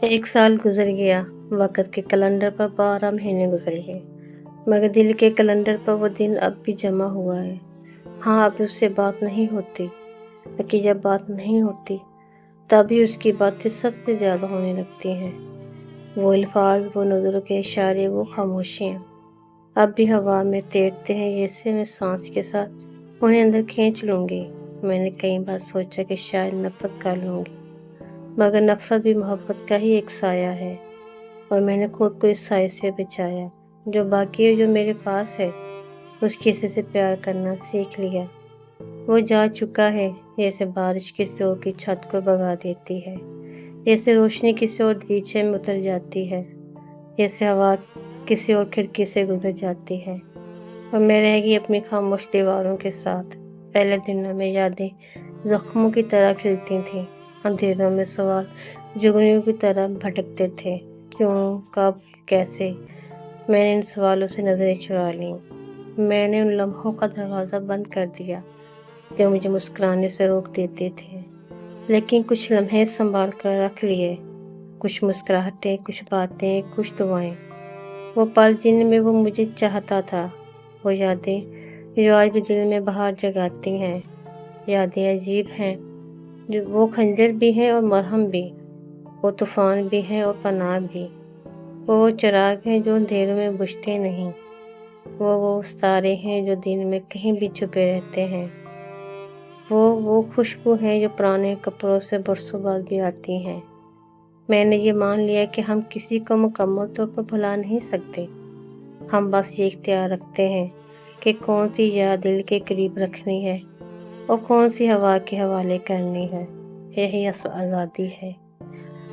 एक साल गुजर गया। वक़्त के कैलेंडर पर 12 महीने गुजर गए, मगर दिल के कैलेंडर पर वो दिन अब भी जमा हुआ है। हाँ, अब उससे बात नहीं होती, क्योंकि जब बात नहीं होती, तभी उसकी बातें सबसे ज़्यादा होने लगती हैं। वो अल्फाज़, वो नज़रों के इशारे, वो खामोशियाँ, अब भी हवा में तैरते हैं, जैसे मैं साँस के साथ उन्हें अंदर खींच लूँगी। मैंने कई बार सोचा कि शायद नफ़रत कर लूँगी, मगर नफ़रत भी मोहब्बत का ही एक साया है। और मैंने खुद को इस साए से बचाया। जो बाकी है, जो मेरे पास है, उस किसी से प्यार करना सीख लिया। वो जा चुका है, जैसे बारिश किसी और की छत को भगा देती है, जैसे रोशनी किसी और दरीचे में उतर जाती है, जैसे हवा किसी और खिड़की से गुजर जाती है। और मैं रह गई अपनी खामोश दीवारों के साथ। पहले दिनों में यादें जख्मों की तरह खिलती थीं, अंधेरों में सवाल जुगनुओं की तरह भटकते थे। क्यों, कब, कैसे? मैंने इन सवालों से नज़रें चुरा लीं। मैंने उन लम्हों का दरवाज़ा बंद कर दिया जो मुझे मुस्कुराने से रोक देते थे। लेकिन कुछ लम्हे संभाल कर रख लिए, कुछ मुस्कुराहटें, कुछ बातें, कुछ दुआएं। वो पल जिनमें वो मुझे चाहता था, वो यादें जो आज भी दिल में बहार जगाती हैं। यादें अजीब हैं, जो वो खंजर भी हैं और मरहम भी, वो तूफ़ान भी हैं और पनाह भी। वो चिराग हैं जो अंधेरों में बुझते नहीं, वो सितारे हैं जो दिन में कहीं भी छुपे रहते हैं। वो खुशबू हैं जो पुराने कपड़ों से बरसों बाद भी आती हैं। मैंने ये मान लिया कि हम किसी को मुकम्मल तौर पर भुला नहीं सकते। हम बस ये इख्तियार रखते हैं कि कौन सी याद दिल के करीब रखनी है और कौन सी हवा के हवाले करनी है। यही आज़ादी है।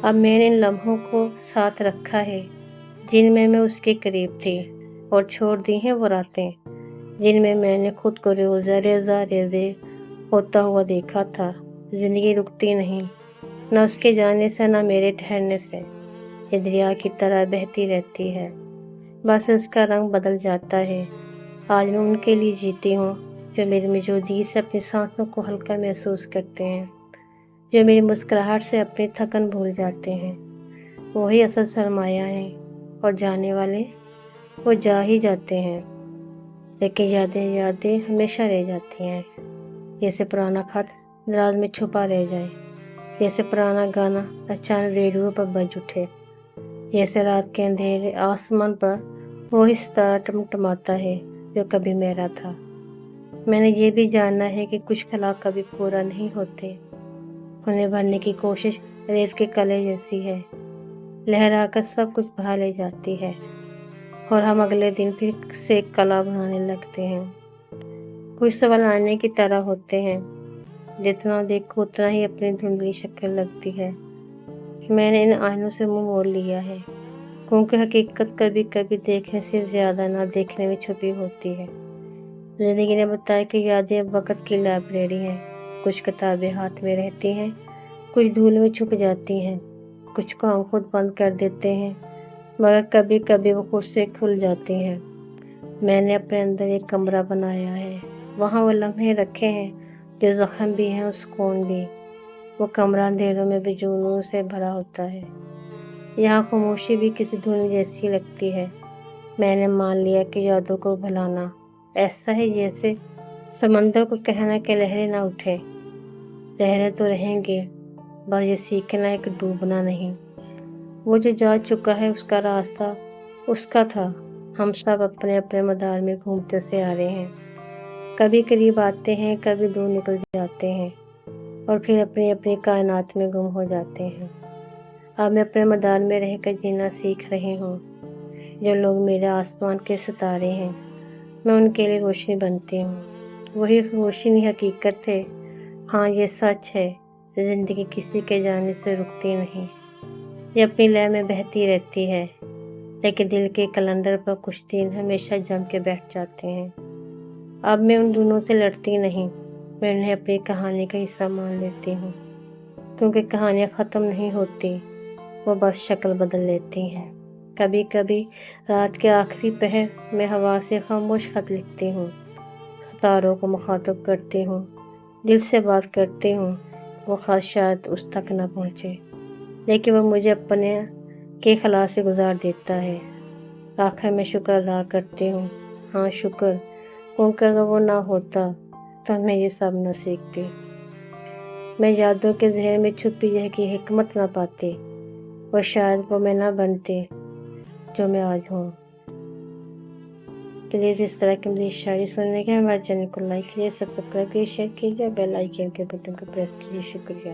अब मैंने इन लम्हों को साथ रखा है जिनमें मैं उसके करीब थी, और छोड़ दी हैं वो रातें जिनमें मैंने खुद को रेज़ा रेज़ा रेज़े होता हुआ देखा था। ज़िंदगी रुकती नहीं, न उसके जाने से न मेरे ठहरने से। ये दरिया की तरह बहती रहती है, बस उसका रंग बदल जाता है। आज मैं उनके लिए जीती हूँ जो मेरी मौजूदगी से अपनी सांसों को हल्का महसूस करते हैं, जो मेरी मुस्कुराहट से अपनी थकन भूल जाते हैं। वही असल सरमाया है, और जाने वाले वो जा ही जाते हैं, लेकिन यादें यादें हमेशा रह जाती हैं। जैसे पुराना खत दराज में छुपा रह जाए, जैसे पुराना गाना अचानक रेडियो पर बज उठे, जैसे रात के अंधेरे आसमान पर वही सितारा टमटमाता है जो कभी मेरा था। मैंने ये भी जाना है कि कुछ ख्याल कभी पूरा नहीं होते। उन्हें भरने की कोशिश रेत के कले जैसी है, लहराकर सब कुछ बहा ले जाती है, और हम अगले दिन फिर से एक कला बनाने लगते हैं। कुछ सवाल आने की तरह होते हैं, जितना देखो उतना ही अपनी धुंधली शक्ल लगती है। मैंने इन आईनों से मुंह मोड़ लिया है, क्योंकि हकीकत कभी कभी देखने से ज़्यादा ना देखने में छुपी होती है। ज़िंदगी ने बताया कि यादें अब वक़्त की लाइब्रेरी हैं। कुछ किताबें हाथ में रहती हैं, कुछ धूल में छुप जाती हैं, कुछ को हम खुद बंद कर देते हैं, मगर कभी कभी वो खुद से खुल जाती हैं। मैंने अपने अंदर एक कमरा बनाया है, वहाँ वो लम्हे रखे हैं जो ज़ख्म भी हैं और सुकून भी। वो कमरा अंधेरों में भी जुनून से भरा होता है। यहाँ खामोशी भी किसी धुन जैसी लगती है। मैंने मान लिया कि यादों को भुलाना ऐसा है जैसे समंदर को कहना कि लहरें ना उठे। लहरें तो रहेंगी, बस ये सीखना है कि डूबना नहीं। वो जो जा चुका है उसका रास्ता उसका था। हम सब अपने अपने मदार में घूमते से आ रहे हैं, कभी करीब आते हैं, कभी दूर निकल जाते हैं, और फिर अपनी अपनी कायनात में गुम हो जाते हैं। अब मैं अपने मदार में रहकर जीना सीख रही हूँ। जो लोग मेरे आसमान के सितारे हैं, मैं उनके लिए रोशनी बनती हूँ। वही रोशनी हकीकत है। हाँ, ये सच है, ज़िंदगी किसी के जाने से रुकती नहीं, ये अपनी लय में बहती रहती है। लेकिन दिल के कैलेंडर पर कुछ दिन हमेशा जम के बैठ जाते हैं। अब मैं उन दोनों से लड़ती नहीं, मैं उन्हें अपनी कहानी का हिस्सा मान लेती हूँ, क्योंकि कहानियाँ ख़त्म नहीं होती, वो बस शक्ल बदल लेती हैं। कभी कभी रात के आखिरी पहर में हवा से खामोश खत लिखती हूँ, सितारों को मुखातब करती हूँ, दिल से बात करती हूँ। वो खत शायद उस तक न पहुँचे, लेकिन वो मुझे अपने के खला से गुजार देता है। आखिर मैं शुक्र अदा करती हूँ, हाँ शुक्र, क्योंकि अगर वो ना होता तो मैं ये सब न सीखती। मैं यादों के ज़हर में छुपी यह की हिकमत ना पाती, और शायद वो मैं ना बनती जो मैं आज हूँ। प्लीज़ इस तरह की मज़ीद शायरी सुनने के लिए हमारे चैनल को लाइक कीजिए, सब्सक्राइब कीजिए, शेयर कीजिए, बेल आइकन के बटन को प्रेस कीजिए। शुक्रिया।